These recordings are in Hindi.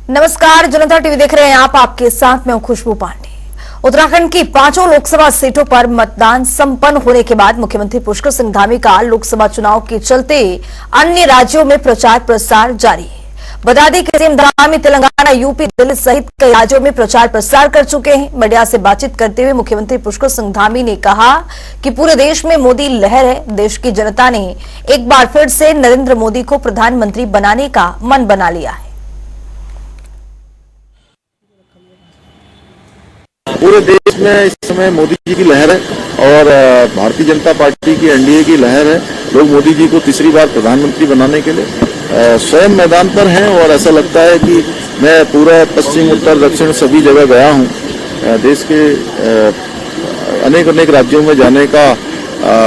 नमस्कार, जनता टीवी देख रहे हैं आप। आपके साथ मैं हूं खुशबू पांडे। उत्तराखंड की 5 लोकसभा सीटों पर मतदान संपन्न होने के बाद मुख्यमंत्री पुष्कर सिंह धामी का लोकसभा चुनाव के चलते अन्य राज्यों में प्रचार प्रसार जारी है। बता दें कि सीएम धामी तेलंगाना, यूपी, दिल्ली सहित कई राज्यों में प्रचार प्रसार कर चुके हैं। मीडिया से बातचीत करते हुए मुख्यमंत्री पुष्कर सिंह धामी ने कहा कि पूरे देश में मोदी लहर है। देश की जनता ने एक बार फिर से नरेंद्र मोदी को प्रधानमंत्री बनाने का मन बना लिया है। पूरे देश में इस समय मोदी जी की लहर है और भारतीय जनता पार्टी की एनडीए की लहर है। लोग मोदी जी को तीसरी बार प्रधानमंत्री बनाने के लिए स्वयं मैदान पर हैं और ऐसा लगता है कि मैं पूरा पश्चिम, उत्तर, दक्षिण सभी जगह गया हूं। देश के अनेक अनेक राज्यों में जाने का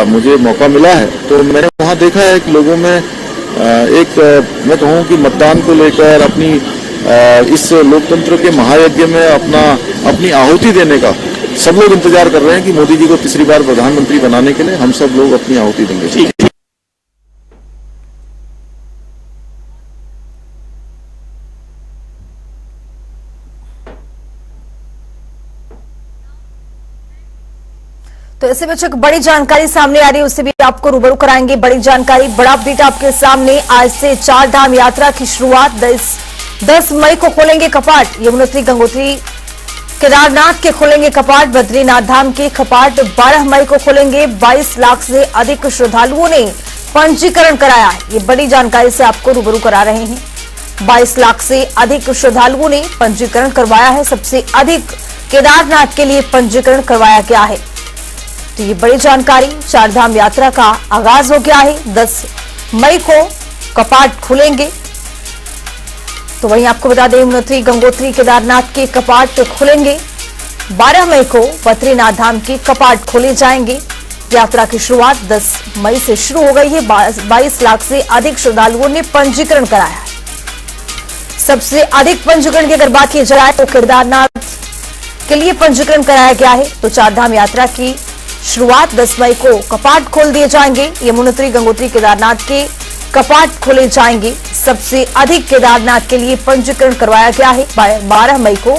मुझे मौका मिला है, तो मैंने वहां देखा है कि लोगों में मैं कहूं कि मतदान को लेकर अपनी इस लोकतंत्र के महायज्ञ में अपनी आहुति देने का सब लोग इंतजार कर रहे हैं कि मोदी जी को तीसरी बार प्रधानमंत्री बनाने के लिए हम सब लोग अपनी आहुति देंगे। तो ऐसे में एक बड़ी जानकारी सामने आ रही है, उससे भी आपको रूबरू कराएंगे। बड़ी जानकारी, बड़ा अपडेट आपके सामने। आज से 4 धाम यात्रा की शुरुआत 10 मई को खोलेंगे कपाट। यमुनोत्री, गंगोत्री, केदारनाथ के खोलेंगे कपाट। बद्रीनाथ धाम के कपाट 12 मई को खोलेंगे। 22 लाख से अधिक श्रद्धालुओं ने पंजीकरण कराया है। ये बड़ी जानकारी से आपको रूबरू करा रहे हैं। 22 लाख से अधिक श्रद्धालुओं ने पंजीकरण करवाया है। सबसे अधिक केदारनाथ के लिए पंजीकरण करवाया गया है। तो ये बड़ी जानकारी, 4 धाम यात्रा का आगाज हो गया है। 10 मई को कपाट खुलेंगे। तो वहीं आपको बता दें, यमुनोत्री, गंगोत्री, केदारनाथ के कपाट खुलेंगे। 12 मई को बद्रीनाथ धाम के कपाट खोले जाएंगे। यात्रा की शुरुआत 10 मई से शुरू हो गई है। 22 लाख से अधिक श्रद्धालुओं ने पंजीकरण कराया है। सबसे अधिक पंजीकरण की अगर बात की जाए तो केदारनाथ के लिए पंजीकरण कराया गया है। तो 4 धाम यात्रा की शुरुआत 10 मई को कपाट खोल दिए जाएंगे। यमुनोत्री, गंगोत्री, केदारनाथ के कपाट खोले जाएंगे। सबसे अधिक केदारनाथ के लिए पंजीकरण करवाया गया है। 12 मई को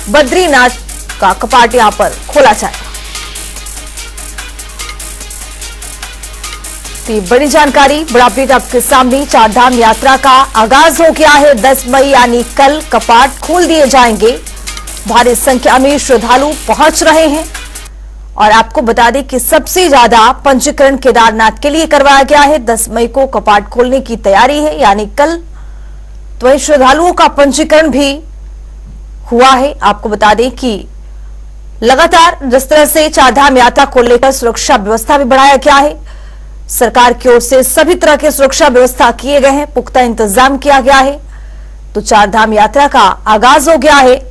बद्रीनाथ का कपाट यहां पर खोला जाएगा। तो ये बड़ी जानकारी, बड़ा अपडेट आपके सामने। 4 धाम यात्रा का आगाज हो गया है। 10 मई यानी कल कपाट खोल दिए जाएंगे। भारी संख्या में श्रद्धालु पहुंच रहे हैं और आपको बता दें कि सबसे ज्यादा पंजीकरण केदारनाथ के लिए करवाया गया है। 10 मई को कपाट खोलने की तैयारी है, यानी कल। तो वहीं श्रद्धालुओं का पंजीकरण भी हुआ है। आपको बता दें कि लगातार जिस तरह से 4 धाम यात्रा को लेकर सुरक्षा व्यवस्था भी बढ़ाया गया है। सरकार की ओर से सभी तरह के सुरक्षा व्यवस्था किए गए हैं, पुख्ता इंतजाम किया गया है। तो 4 धाम यात्रा का आगाज हो गया है।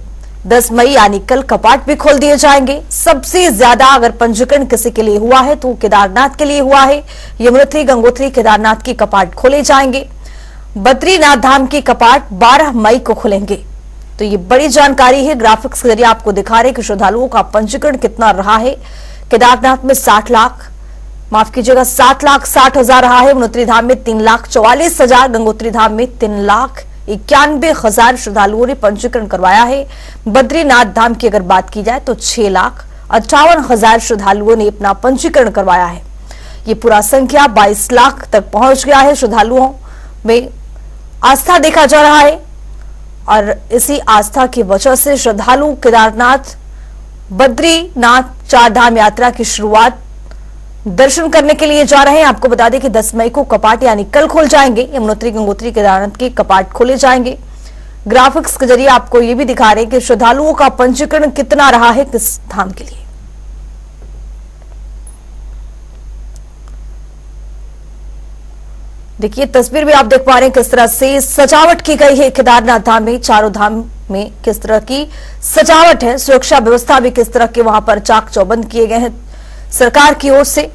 10 मई यानी कल कपाट भी खोल दिए जाएंगे। सबसे ज्यादा अगर पंजीकरण किसी के लिए हुआ है तो केदारनाथ के लिए हुआ है। यमुनोत्री, गंगोत्री, केदारनाथ के कपाट खोले जाएंगे। बद्रीनाथ धाम के कपाट 12 मई को खुलेंगे। तो ये बड़ी जानकारी है। ग्राफिक्स के जरिए आपको दिखा रहे कि श्रद्धालुओं का पंजीकरण कितना रहा है। केदारनाथ में 7 लाख 60 हजार रहा है। यमुनोत्री धाम में 3,44,000, गंगोत्री धाम में 3,91,000 श्रद्धालुओं ने पंजीकरण करवाया है। बद्रीनाथ धाम की अगर बात की जाए तो 6,58,000 श्रद्धालुओं ने अपना पंजीकरण करवाया है। ये पूरा संख्या 22 लाख तक पहुंच गया है। श्रद्धालुओं में आस्था देखा जा रहा है और इसी आस्था की वजह से श्रद्धालु केदारनाथ, बद्रीनाथ 4 धाम यात्रा की शुरुआत दर्शन करने के लिए जा रहे हैं। आपको बता दें कि 10 मई को कपाट यानी कल खोल जाएंगे। यमुनोत्री, गंगोत्री, केदारनाथ के कपाट खोले जाएंगे। ग्राफिक्स के जरिए आपको यह भी दिखा रहे हैं कि श्रद्धालुओं का पंजीकरण कितना रहा है किस धाम के लिए। देखिए तस्वीर भी आप देख पा रहे हैं किस तरह से सजावट की गई है केदारनाथ धाम में। चारों धाम में किस तरह की सजावट है, सुरक्षा व्यवस्था भी किस तरह के वहां पर चाक चौबंद किए गए हैं सरकार की ओर से।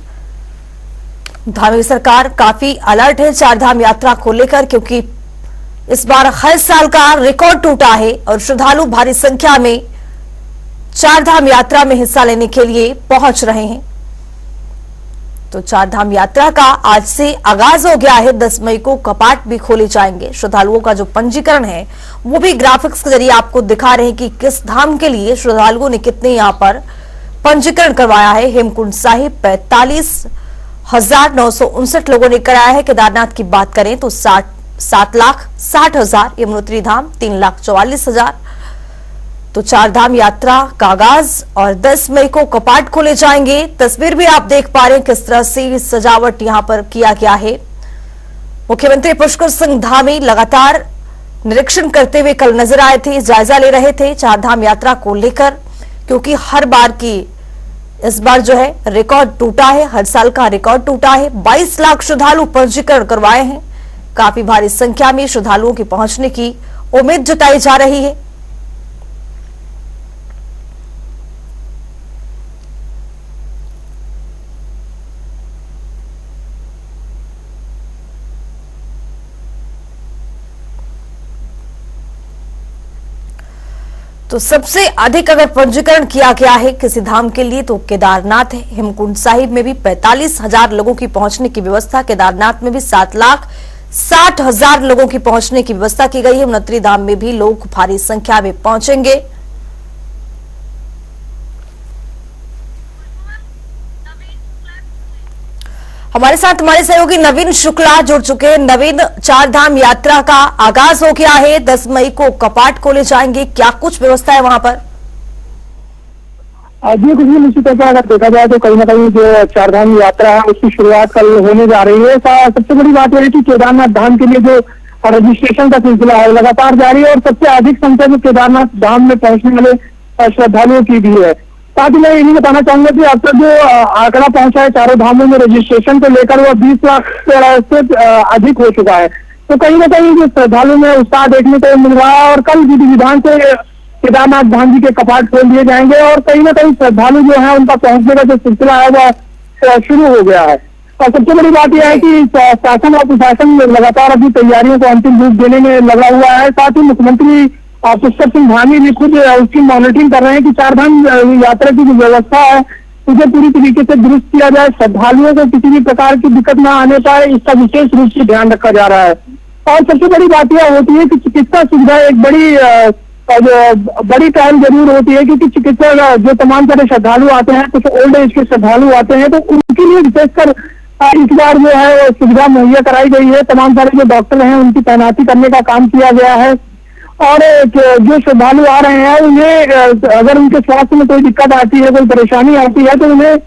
धामी सरकार काफी अलर्ट है 4 धाम यात्रा को लेकर, क्योंकि इस बार हर साल का रिकॉर्ड टूटा है और श्रद्धालु भारी संख्या में 4 धाम यात्रा में हिस्सा लेने के लिए पहुंच रहे हैं। तो चारधाम यात्रा का आज से आगाज हो गया है। 10 मई को कपाट भी खोले जाएंगे। श्रद्धालुओं का जो पंजीकरण है वो भी ग्राफिक्स के जरिए आपको दिखा रहे हैं कि किस धाम के लिए श्रद्धालुओं ने कितने यहाँ पर पंजीकरण करवाया है। हेमकुंड साहिब 45,959 लोगों ने कराया है। केदारनाथ की बात करें तो 7,60,000, यमुनोत्री धाम 3,44,000। तो चारधाम यात्रा का आगाज और 10 मई को कपाट खोले जाएंगे। तस्वीर भी आप देख पा रहे हैं किस तरह से सजावट यहां पर किया गया है। मुख्यमंत्री पुष्कर सिंह धामी लगातार निरीक्षण करते हुए कल नजर आए थे, जायजा ले रहे थे चारधाम यात्रा को लेकर, क्योंकि हर बार की इस बार जो है रिकॉर्ड टूटा है, हर साल का रिकॉर्ड टूटा है। 22 लाख श्रद्धालु पंजीकरण करवाए हैं। काफी भारी संख्या में श्रद्धालुओं के पहुंचने की उम्मीद जताई जा रही है। तो सबसे अधिक अगर पंजीकरण किया गया है किसी धाम के लिए तो केदारनाथ है। हेमकुंड साहिब में भी 45,000 लोगों की पहुंचने की व्यवस्था, केदारनाथ में भी 7,60,000 लोगों की पहुंचने की व्यवस्था की गई है। यमुनोत्री धाम में भी लोग भारी संख्या में पहुंचेंगे। हमारे साथ हमारे सहयोगी नवीन शुक्ला जुड़ चुके हैं। नवीन, चारधाम यात्रा का आगाज हो गया है, 10 मई को कपाट खोले जाएंगे, क्या कुछ व्यवस्था है वहां पर? जी कुछ भी निश्चित है। अगर देखा जाए तो कहीं ना कहीं जो चारधाम यात्रा है उसकी शुरुआत कल होने जा रही है। सबसे बड़ी बात यह है कि केदारनाथ धाम के लिए जो रजिस्ट्रेशन का सिलसिला है लगातार जारी है और सबसे अधिक संख्या में केदारनाथ धाम में पहुंचने वाले श्रद्धालुओं की भी है। साथ ही मैं ये भी बताना चाहूंगा कि अब तक जो आंकड़ा पहुंचा है चारों धामों में रजिस्ट्रेशन को लेकर वो 20 लाख से अधिक हो चुका है। तो कहीं ना कहीं जो श्रद्धालु में उत्साह देखने को मिल रहा है और कल विधि विधान से केदारनाथ धाम जी के कपाट खोल दिए जाएंगे और कहीं ना कहीं श्रद्धालु जो है उनका पहुंचने का जो सिलसिला है वह शुरू हो गया है। और सबसे बड़ी बात यह है कि शासन और प्रशासन लगातार अपनी तैयारियों को अंतिम रूप देने में लगा हुआ है। साथ ही मुख्यमंत्री पुष्कर सिंह धामी भी खुद उसकी मॉनिटरिंग कर रहे हैं कि चारधाम यात्रा की जो व्यवस्था है उसे पूरी तरीके से दुरुस्त किया जाए, श्रद्धालुओं को किसी भी प्रकार की दिक्कत न आने पाए, इसका विशेष रूप से ध्यान रखा जा रहा है। और सबसे बड़ी बात यह होती है कि चिकित्सा सुविधा एक बड़ी पहल जरूर होती है, क्योंकि चिकित्सा जो तमाम सारे श्रद्धालु आते हैं, कुछ ओल्ड एज के श्रद्धालु आते हैं, तो उनके लिए विशेषकर इस बार जो है सुविधा मुहैया कराई गई है। तमाम सारे जो डॉक्टर हैं उनकी तैनाती करने का काम किया गया है और जो श्रद्धालु आ रहे हैं उन्हें अगर उनके स्वास्थ्य में कोई दिक्कत आती है, कोई परेशानी आती है तो उन्हें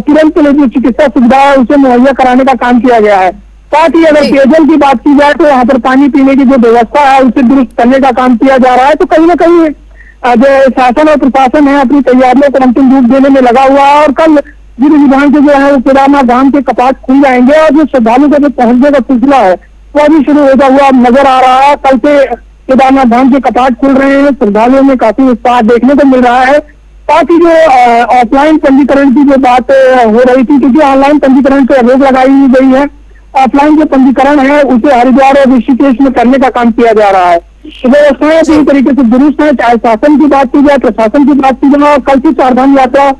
तुरंत जो चिकित्सा सुविधा है उसे मुहैया कराने का काम किया गया है। साथ ही अगर पेयजल की बात की जाए तो यहाँ पर पानी पीने की जो व्यवस्था है उसे दुरुस्त करने का काम किया जा रहा है। तो कहीं ना कहीं जो शासन और प्रशासन है अपनी तैयारियों को अंतिम रूप देने में लगा हुआ है और कल विधि विधान से जो है वो केदारनाथ धाम के कपाट खुल जाएंगे और जो श्रद्धालु का जो पहुंचने का सिलसिला है वो अभी शुरू होता हुआ नजर आ रहा है। कल से केदारनाथ धाम के कपाट खुल रहे हैं, श्रद्धालुओं में काफी उत्साह देखने को मिल रहा है। साथ ही जो ऑफलाइन पंजीकरण की जो बात हो रही थी, क्योंकि ऑनलाइन पंजीकरण पे रोक लगाई गई है, ऑफलाइन जो पंजीकरण है उसे हरिद्वार और ऋषिकेश में करने का काम किया जा रहा है। व्यवस्थाएं पूरी तरीके से दुरुस्त है, चाहे शासन की बात की जाए, प्रशासन की बात की जाए। और कल से चारधाम यात्रा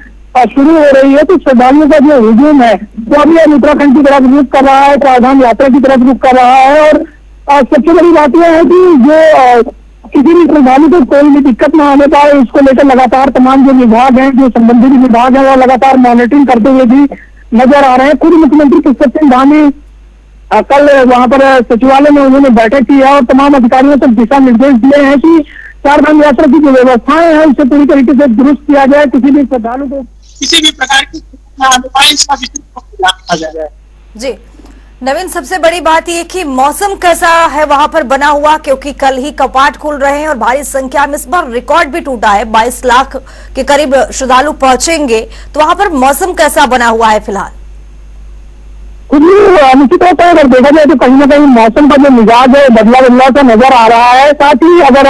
शुरू हो रही है तो श्रद्धालुओं का जो हुजूम है वो अभी उत्तराखंड की तरफ रुख कर रहा है, चारधाम यात्रा की तरफ रुख कर रहा है। और सबसे बड़ी बात यह है कि जो किसी भी श्रद्धालु को कोई भी दिक्कत न आने पाए इसको लेकर लगातार तमाम जो विभाग हैं, जो संबंधित विभाग हैं, वो लगातार मॉनिटरिंग करते हुए भी नजर आ रहे हैं। खुद मुख्यमंत्री पुष्कर सिंह धामी कल वहां पर सचिवालय में उन्होंने बैठक की है और तमाम अधिकारियों को दिशा निर्देश दिए हैं कि चारधाम यात्रा की जो व्यवस्थाएं हैं उसे पूरी तरीके से दुरुस्त किया जाए, किसी भी श्रद्धालु को किसी भी प्रकार की जी। नवीन, सबसे बड़ी बात यह कि मौसम कैसा है वहां पर बना हुआ, क्योंकि कल ही कपाट खुल रहे हैं और भारी संख्या में इस बार रिकॉर्ड भी टूटा है, 22 लाख के करीब श्रद्धालु पहुंचेंगे, तो वहां पर मौसम कैसा बना हुआ है फिलहाल? कुछ निश्चित होता है। अगर देखा जाए तो कहीं ना कहीं मौसम का जो मिजाज है बदला सा नजर आ रहा है। साथ ही अगर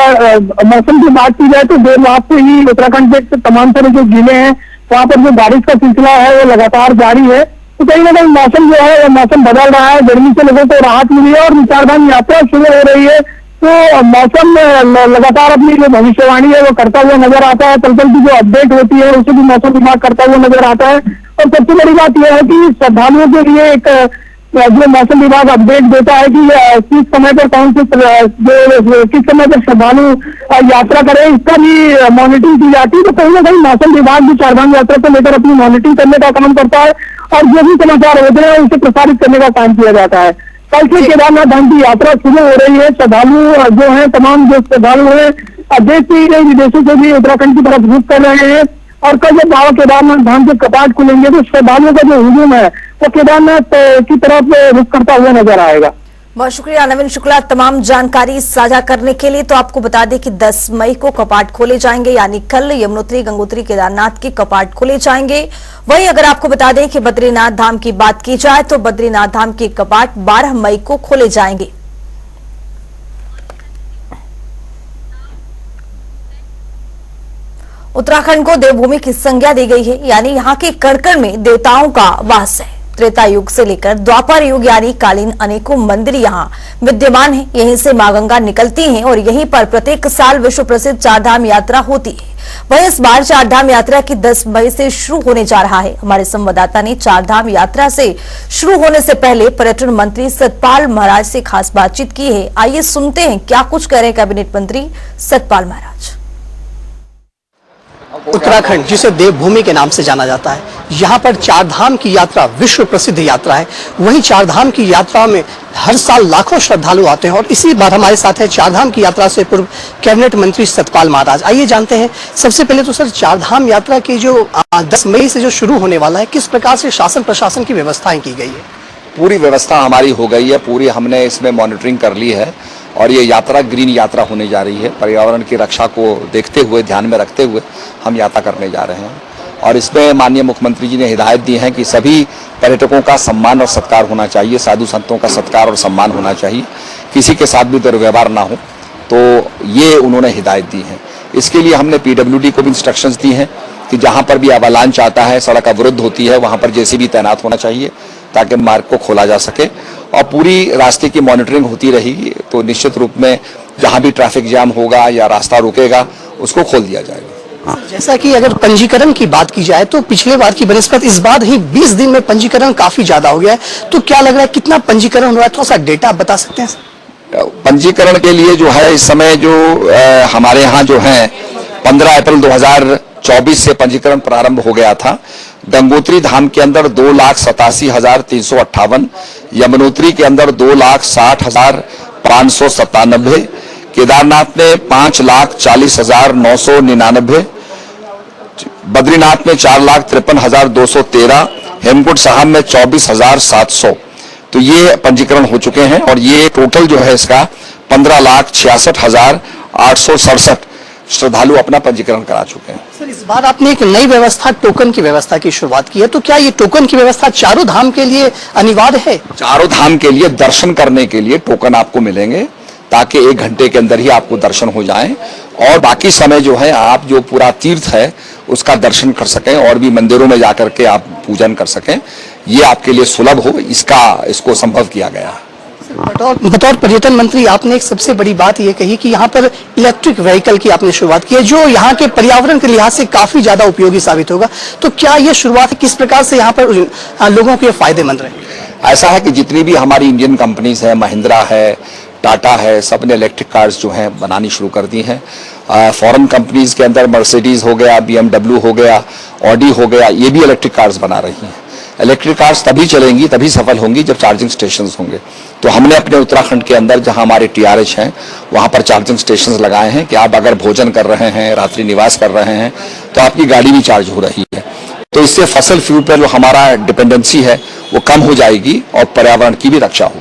मौसम की बात की जाए तो देर रात से ही उत्तराखंड के तमाम सारे जो जिले हैं वहां पर जो बारिश का सिलसिला है वो लगातार जारी है। तो कहीं ना कहीं मौसम जो है वो मौसम बदल रहा है, गर्मी से लोगों को राहत मिली है और चारधाम यात्रा शुरू हो रही है। तो मौसम लगातार अपनी जो भविष्यवाणी है वो करता हुआ नजर आता है। पल पल की जो अपडेट होती है उसे भी मौसम विभाग करता हुआ नजर आता है। और सबसे बड़ी बात यह है कि श्रद्धालुओं के लिए एक जो मौसम विभाग अपडेट देता है कि किस समय पर कौन से किस समय पर श्रद्धालु यात्रा करें, इसका भी मॉनिटरिंग की जाती है। तो कहीं ना कहीं मौसम विभाग भी चारधाम यात्रा को लेकर अपनी मॉनिटरिंग करने का काम करता है और जो भी समाचार होते हैं उसे प्रसारित करने का काम किया जाता है। कल से केदारनाथ धाम की यात्रा शुरू हो रही है। श्रद्धालु जो है, तमाम जो श्रद्धालु हैं देश से कई विदेशों से भी उत्तराखंड की तरफ रुख कर रहे हैं। और कल जब बाबा केदारनाथ धाम के कपाट खुलेंगे तो श्रद्धालुओं का जो हुजूम है वो केदारनाथ की तरफ रुख करता हुआ नजर आएगा। बहुत शुक्रिया नवीन शुक्ला तमाम जानकारी साझा करने के लिए। तो आपको बता दें कि 10 मई को कपाट खोले जाएंगे, यानी कल यमुनोत्री, गंगोत्री, केदारनाथ के कपाट खोले जाएंगे। वहीं अगर आपको बता दें कि बद्रीनाथ धाम की बात की जाए तो बद्रीनाथ धाम के कपाट 12 मई को खोले जाएंगे। उत्तराखंड को देवभूमि की संज्ञा दी गई है, यानी यहाँ के कण-कण में देवताओं का वास है। त्रेता युग से लेकर द्वापर युग यानी कालीन अनेकों मंदिर यहाँ विद्यमान हैं। यहीं से मां गंगा निकलती हैं और यहीं पर प्रत्येक साल विश्व प्रसिद्ध चारधाम यात्रा होती है। वहीं इस बार चारधाम यात्रा की 10 मई से शुरू होने जा रहा है। हमारे संवाददाता ने चारधाम यात्रा से शुरू होने से पहले पर्यटन मंत्री सतपाल महाराज से खास बातचीत की है। आइए सुनते हैं क्या कुछ कह रहे हैं कैबिनेट मंत्री सतपाल महाराज। उत्तराखंड जिसे देवभूमि के नाम से जाना जाता है, यहाँ पर चारधाम की यात्रा विश्व प्रसिद्ध यात्रा है। वहीं चारधाम की यात्रा में हर साल लाखों श्रद्धालु आते हैं और इसी बार हमारे साथ है चारधाम की यात्रा से पूर्व कैबिनेट मंत्री सतपाल महाराज। आइए जानते हैं सबसे पहले तो सर, चारधाम यात्रा की जो 10 मई से जो शुरू होने वाला है, किस प्रकार से शासन प्रशासन की व्यवस्थाएं की गई है? पूरी व्यवस्था हमारी हो गई है, पूरी हमने इसमें मॉनिटरिंग कर ली है और ये यात्रा ग्रीन यात्रा होने जा रही है। पर्यावरण की रक्षा को देखते हुए, ध्यान में रखते हुए हम यात्रा करने जा रहे हैं। और इसमें माननीय मुख्यमंत्री जी ने हिदायत दी है कि सभी पर्यटकों का सम्मान और सत्कार होना चाहिए, साधु संतों का सत्कार और सम्मान होना चाहिए, किसी के साथ भी दुर्व्यवहार ना हो। तो ये उन्होंने हिदायत दी है। इसके लिए हमने PWD को भी इंस्ट्रक्शंस दी हैं कि जहाँ पर भी अवलांच आता है, सड़क अवरुद्ध होती है, वहाँ पर JCB तैनात होना चाहिए ताकि मार्ग को खोला जा सके और पूरी रास्ते की मॉनिटरिंग होती रहेगी। तो निश्चित रूप में जहाँ भी ट्रैफिक जाम होगा या रास्ता रुकेगा उसको खोल दिया जाएगा। जैसा कि अगर पंजीकरण की बात की जाए तो पिछले बार की बनिस्बत इस बार ही 20 दिन में पंजीकरण काफी ज्यादा हो गया है, तो क्या लग रहा है कितना पंजीकरण हुआ है? थोड़ा सा डेटा आप बता सकते हैं? पंजीकरण के लिए जो है इस समय जो हमारे यहाँ जो है 15 अप्रैल 2024 से पंजीकरण प्रारंभ हो गया था। गंगोत्री धाम के अंदर 2,87,358, यमुनोत्री के अंदर 2,60,597, केदारनाथ में 5,40,999, बद्रीनाथ में 4,53,213, हेमकुंड साहब में 24,700। तो ये पंजीकरण हो चुके हैं और ये टोटल जो है इसका 15,66,867 श्रद्धालु अपना पंजीकरण करा चुके हैं। सर, इस बार आपने एक नई व्यवस्था, टोकन की व्यवस्था की शुरुआत की है, तो क्या ये टोकन की व्यवस्था चारों धाम के लिए अनिवार्य है? चारों धाम के लिए दर्शन करने के लिए टोकन आपको मिलेंगे ताकि 1 घंटे के अंदर ही आपको दर्शन हो जाए और बाकी समय जो है आप जो पूरा तीर्थ है उसका दर्शन कर सकें और भी मंदिरों में जाकर के आप पूजन कर सकें। ये आपके लिए सुलभ हो, इसको संभव किया गया है। बतौर पर्यटन मंत्री आपने एक सबसे बड़ी बात ये कही कि यहाँ पर इलेक्ट्रिक व्हीकल की आपने शुरुआत की है, जो यहाँ के पर्यावरण के लिहाज से काफी ज्यादा उपयोगी साबित होगा। तो क्या ये शुरुआत किस प्रकार से यहाँ पर लोगों के फायदेमंद रहे? ऐसा है कि जितनी भी हमारी इंडियन कंपनीज है, महिंद्रा है, टाटा है, सब ने इलेक्ट्रिक कार्स जो हैं बनानी शुरू कर दी हैं। फॉरेन कंपनीज के अंदर मर्सिडीज हो गया, BMW हो गया, ऑडी हो गया, ये भी इलेक्ट्रिक कार्स बना रही हैं। इलेक्ट्रिक कार्स तभी चलेंगी, तभी सफल होंगी जब चार्जिंग स्टेशंस होंगे। तो हमने अपने उत्तराखंड के अंदर जहां हमारे TRH हैं वहां पर चार्जिंग स्टेशंस लगाए हैं कि आप अगर भोजन कर रहे हैं, रात्रि निवास कर रहे हैं तो आपकी गाड़ी भी चार्ज हो रही है। तो इससे फसल फ्यूल पर जो हमारा डिपेंडेंसी है वो कम हो जाएगी और पर्यावरण की भी रक्षा होगी।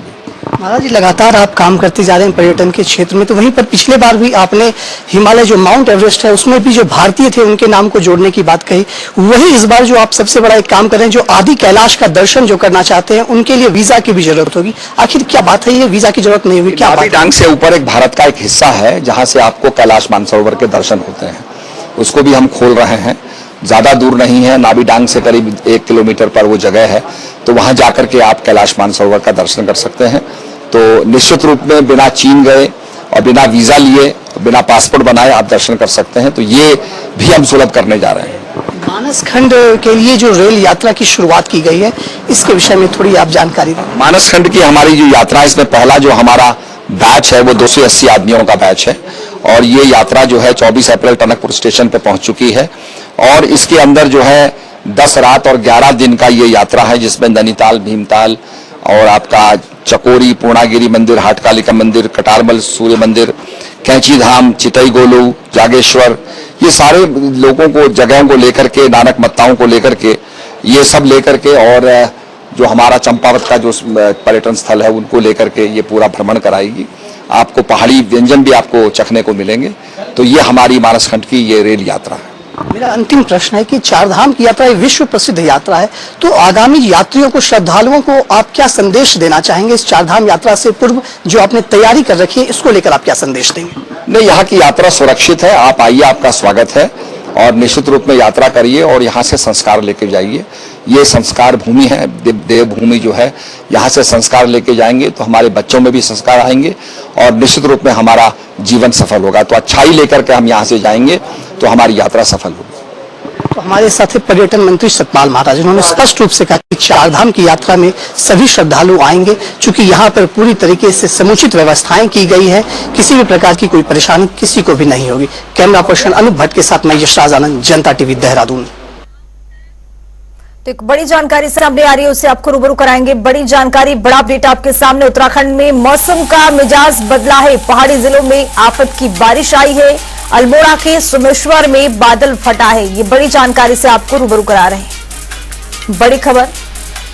महाराज जी, लगातार आप काम करते जा रहे हैं पर्यटन के क्षेत्र में, तो वहीं पर पिछले बार भी आपने हिमालय जो माउंट एवरेस्ट है उसमें भी जो भारतीय थे उनके नाम को जोड़ने की बात कही। वही इस बार जो आप सबसे बड़ा एक काम कर रहे हैं, जो आदि कैलाश का दर्शन जो करना चाहते हैं उनके लिए वीजा की भी जरूरत होगी। आखिर क्या बात है, ये वीजा की जरूरत नहीं होगी? क्या नाभि डांग से ऊपर एक भारत का एक हिस्सा है जहां से आपको कैलाश मानसरोवर के दर्शन होते हैं, उसको भी हम खोल रहे हैं। ज्यादा दूर नहीं है, नाभि डांग से करीब 1 किलोमीटर पर वो जगह है, तो वहां जाकर के आप कैलाश मानसरोवर का दर्शन कर सकते हैं। तो निश्चित रूप में बिना चीन गए और बिना वीजा लिए, बिना पासपोर्ट बनाए आप दर्शन कर सकते हैं। तो ये भी हम सुलभ करने जा रहे हैं। मानस खंड के लिए जो रेल यात्रा की शुरुआत की गई है, इसके विषय में थोड़ी आप जानकारी दें। मानस खंड की हमारी जो यात्रा है, इसमें पहला जो हमारा बैच है वो 280 आदमियों का बैच है और ये यात्रा जो है 24 अप्रैल टनकपुर स्टेशन पे पहुंच चुकी है। और इसके अंदर जो है 10 रात और 11 दिन का ये यात्रा है, जिसमें नैनीताल, भीमताल और आपका चकोरी, पूर्णागिरी मंदिर, हाटकालिका मंदिर, कटारमल सूर्य मंदिर, कैंची धाम, चितई गोलू, जागेश्वर, ये सारे लोगों को, जगहों को लेकर के, नानक मत्ताओं को लेकर के, ये सब लेकर के, और जो हमारा चंपावत का जो पर्यटन स्थल है उनको लेकर के ये पूरा भ्रमण कराएगी। आपको पहाड़ी व्यंजन भी आपको चखने को मिलेंगे। तो ये हमारी मानस खंड की ये रेल यात्रा है। मेरा अंतिम प्रश्न है कि चारधाम की यात्रा एक विश्व प्रसिद्ध यात्रा है, तो आगामी यात्रियों को, श्रद्धालुओं को आप क्या संदेश देना चाहेंगे इस चारधाम यात्रा से पूर्व? जो आपने तैयारी कर रखी है, इसको लेकर आप क्या संदेश देंगे? नहीं, यहाँ की यात्रा सुरक्षित है, आप आइए, आपका स्वागत है और निश्चित रूप में यात्रा करिए और यहाँ से संस्कार लेके जाइए। ये संस्कार भूमि है, देव भूमि जो है, यहाँ से संस्कार लेके जाएंगे तो हमारे बच्चों में भी संस्कार आएंगे और निश्चित रूप में हमारा जीवन सफल होगा। तो अच्छाई लेकर के हम यहाँ से जाएंगे तो हमारी यात्रा सफल होगी। तो हमारे साथ पर्यटन मंत्री सतपाल महाराज, उन्होंने स्पष्ट रूप से कहा कि चारधाम की यात्रा में सभी श्रद्धालु आएंगे, चूंकि यहाँ पर पूरी तरीके से समुचित व्यवस्थाएं की गई है, किसी भी प्रकार की कोई परेशानी किसी को भी नहीं होगी। कैमरा पर्सन अनूप भट्ट के साथ मैं यशराज आनंद, जनता टीवी, देहरादून। तो एक बड़ी जानकारी सामने आ रही है, उससे आपको रूबरू कराएंगे। बड़ी जानकारी, बड़ा अपडेट आपके सामने। उत्तराखंड में मौसम का मिजाज बदला है, पहाड़ी जिलों में आफत की बारिश आई है। अल्मोड़ा के सोमेश्वर में बादल फटा है। ये बड़ी जानकारी से आपको रूबरू करा रहे हैं। बड़ी खबर,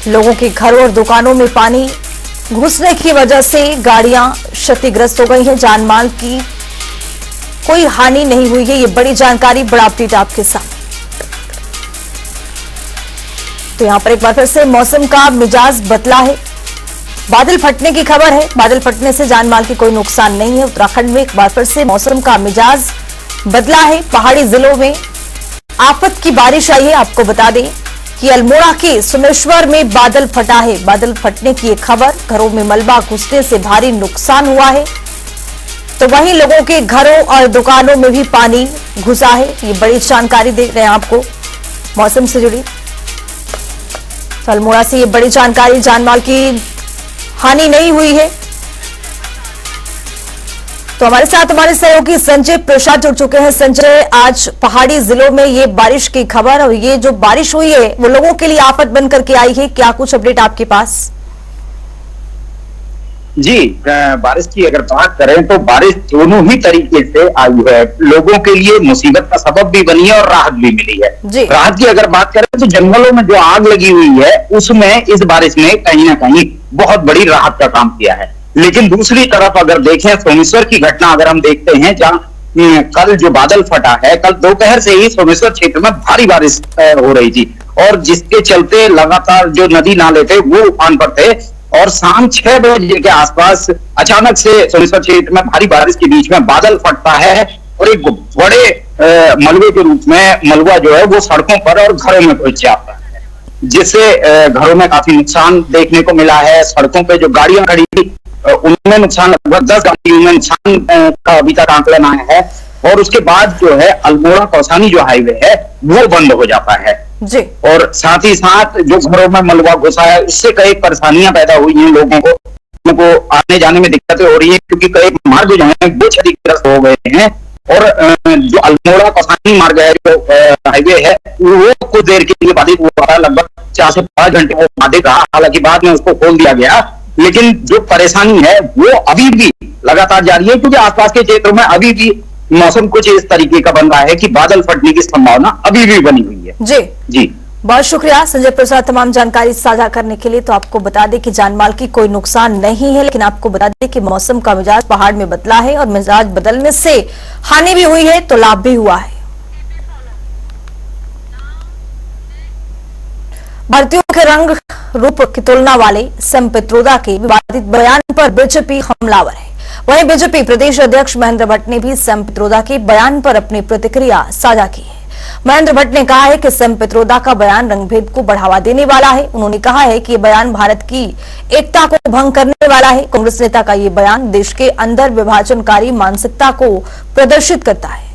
लोगों के घरों और दुकानों में पानी घुसने की वजह से गाड़ियां क्षतिग्रस्त हो गई हैं। जानमाल की कोई हानि नहीं हुई है। ये बड़ी जानकारी, बड़ा अपडेट आपके साथ। तो यहां पर एक बार फिर से मौसम का मिजाज बदला है, बादल फटने की खबर है। बादल फटने से जानमाल की कोई नुकसान नहीं है। उत्तराखंड में एक बार फिर से मौसम का मिजाज बदला है। पहाड़ी जिलों में आफत की बारिश आई है। आपको बता दें कि अल्मोड़ा के सोमेश्वर में बादल फटा है। बादल फटने की एक खबर, घरों में मलबा घुसने से भारी नुकसान हुआ है। तो वहीं लोगों के घरों और दुकानों में भी पानी घुसा है। ये बड़ी जानकारी दे रहे हैं आपको मौसम से जुड़ी। तो अल्मोड़ा से ये बड़ी जानकारी, जानमाल की हानि नहीं हुई है। तो हमारे साथ हमारे सहयोगी संजय प्रसाद जुड़ चुके हैं। संजय, आज पहाड़ी जिलों में ये बारिश की खबर और ये जो बारिश हुई है वो लोगों के लिए आफत बनकर के आई है, क्या कुछ अपडेट आपके पास? जी, बारिश की अगर बात करें तो बारिश दोनों ही तरीके से आई है। लोगों के लिए मुसीबत का सबब भी बनी है और राहत भी मिली है। राहत की अगर बात करें तो जंगलों में जो आग लगी हुई है उसमें इस बारिश ने कहीं ना कहीं बहुत बड़ी राहत का काम किया है। लेकिन दूसरी तरफ अगर देखें, सोमेश्वर की घटना अगर हम देखते हैं, जहां कल जो बादल फटा है, कल दोपहर से ही सोमेश्वर क्षेत्र में भारी बारिश हो रही थी और जिसके चलते लगातार जो नदी नाले थे वो उफान पर थे और शाम 6 बजे के आसपास अचानक से सोमेश्वर क्षेत्र में भारी बारिश के बीच में बादल फटता है और एक बड़े मलबे के रूप में मलबा जो है वो सड़कों पर और घरों में घुस जाता है, जिससे घरों में काफी नुकसान देखने को मिला है। सड़कों पे जो गाड़ियां खड़ी थी उनमें नुकसान, लगभग 10 गाड़ियों में नुकसान का अभी तक आंकलन आया है। और उसके बाद जो है अल्मोड़ा कौसानी जो हाईवे है वो बंद हो जाता है जी। और साथ ही साथ जो घरों में मलबा घुसा है उससे कई परेशानियां पैदा हुई हैं। लोगों को आने जाने में दिक्कतें हो रही है क्योंकि कई मार्ग जो है वो क्षतिग्रस्त हो गए हैं। और जो अल्मोड़ा कौसानी मार्ग है, जो हाईवे है, वो कुछ देर के लिए बाधित हुआ था, लगभग 4 से 5 घंटे वो बाधित रहा। हालांकि बाद में उसको खोल दिया गया, लेकिन जो परेशानी है वो अभी भी लगातार जारी है क्योंकि आसपास के क्षेत्रों में अभी भी मौसम कुछ इस तरीके का बन रहा है कि बादल फटने की संभावना अभी भी बनी हुई है। जी जी, बहुत शुक्रिया संजय प्रसाद तमाम जानकारी साझा करने के लिए। तो आपको बता दें कि जानमाल की कोई नुकसान नहीं है, लेकिन आपको बता दें कि मौसम का मिजाज पहाड़ में बदला है और मिजाज बदलने से हानि भी हुई है तो लाभ भी हुआ है। भारतीयों के रंग रूप की तुलना वाले सैम पित्रोदा के विवादित बयान पर बीजेपी हमलावर है। वहीं बीजेपी प्रदेश अध्यक्ष महेंद्र भट्ट ने भी सैम पित्रोदा के बयान पर अपनी प्रतिक्रिया साझा की है। महेंद्र भट्ट ने कहा है कि सैम पित्रोदा का बयान रंगभेद को बढ़ावा देने वाला है। उन्होंने कहा है कि ये बयान भारत की एकता को भंग करने वाला है। कांग्रेस नेता का ये बयान देश के अंदर विभाजनकारी मानसिकता को प्रदर्शित करता है।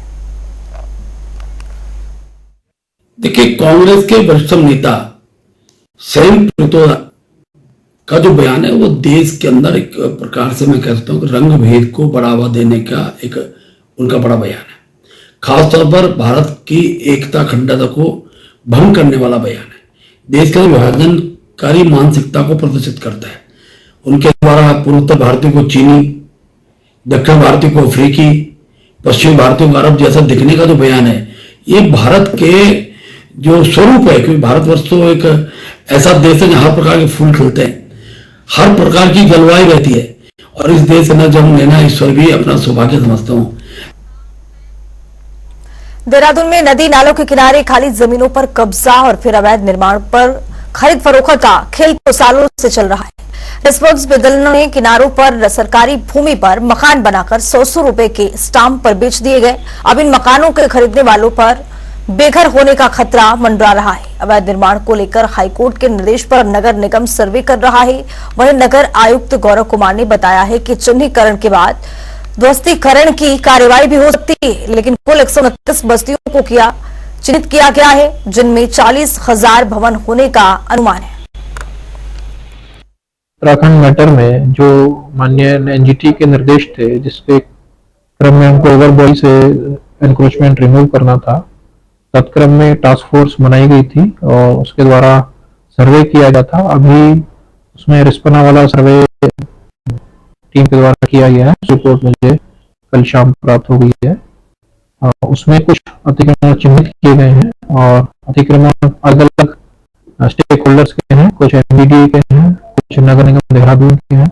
देखिए, कांग्रेस के वरिष्ठतम नेता सैम पित्रोदा का जो बयान है वो देश के अंदर एक प्रकार से मैं कह सकता हूँ कि रंग भेद को बढ़ावा देने का एक उनका बड़ा बयान है। खासतौर पर भारत की एकता अखंडता को भंग करने वाला बयान है। देश के विभाजनकारी मानसिकता को प्रदर्शित करता है। उनके द्वारा पूर्वोत्तर भारतीयों को चीनी, दक्षिण भारतीयों को अफ्रीकी, पश्चिमी भारतीयों को अरब जैसा दिखने का जो बयान है, ये भारत के जो स्वरूप है, क्योंकि भारतवर्ष तो एक ऐसा देश है जहां हर प्रकार के फूल खिलते हैं, हर प्रकार की जलवायु रहती है, और इस देश में जन्म लेना ईश्वर भी अपना सौभाग्य समझता हूं। देहरादून में नदी नालों के किनारे खाली जमीनों पर कब्जा और फिर अवैध निर्माण पर खरीद फरोख्त का खेल तो सालों से चल रहा है। रिस्पॉन्स बदलने ने किनारों पर सरकारी भूमि पर मकान बनाकर 100 रुपए के स्टाम्प पर बेच दिए गए। अब इन मकानों के खरीदने वालों पर बेघर होने का खतरा मंडरा रहा है। अवैध निर्माण को लेकर हाईकोर्ट के निर्देश पर नगर निगम सर्वे कर रहा है। वहीं नगर आयुक्त गौरव कुमार ने बताया है कि चिन्हीकरण के बाद ध्वस्तीकरण की कार्रवाई भी हो सकती है, लेकिन कुल 129 बस्तियों को चिन्हित किया गया है, जिनमें 40,000 भवन होने का अनुमान है। उत्तराखंड मैटर में जो माननीय एनजीटी के निर्देश थे, जिसके क्रम में हमको ओवरबॉय से एनक्रोचमेंट रिमूव करना था, तत्क्रम में टास्क फोर्स बनाई गई थी और उसके द्वारा सर्वे किया गया था। अभी उसमें रिस्पना वाला सर्वे टीम के द्वारा किया गया है। रिपोर्ट मुझे कल शाम प्राप्त हो गई है। उसमें कुछ अतिक्रमण चिन्हित किए गए हैं और अतिक्रमण अलग अलग स्टेक होल्डर्स के हैं, कुछ एमबीडी के हैं, कुछ नगर निगम देहरादून के हैं,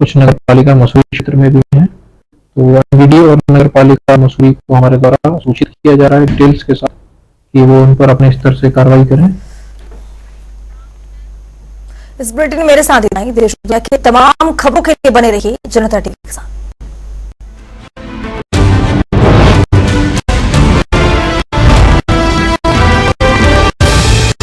कुछ नगर पालिका मसूरी क्षेत्र में भी हैं। तो एमबीडी और नगर पालिका मसूरी को हमारे द्वारा सूचित किया जा रहा है डिटेल्स के साथ कि वो उन पर अपने स्तर से कार्रवाई करें। इस बुलेटिन में मेरे साथ इतना ही। देश दुनिया की तमाम खबरों के लिए बने रहिए जनता टीवी के साथ।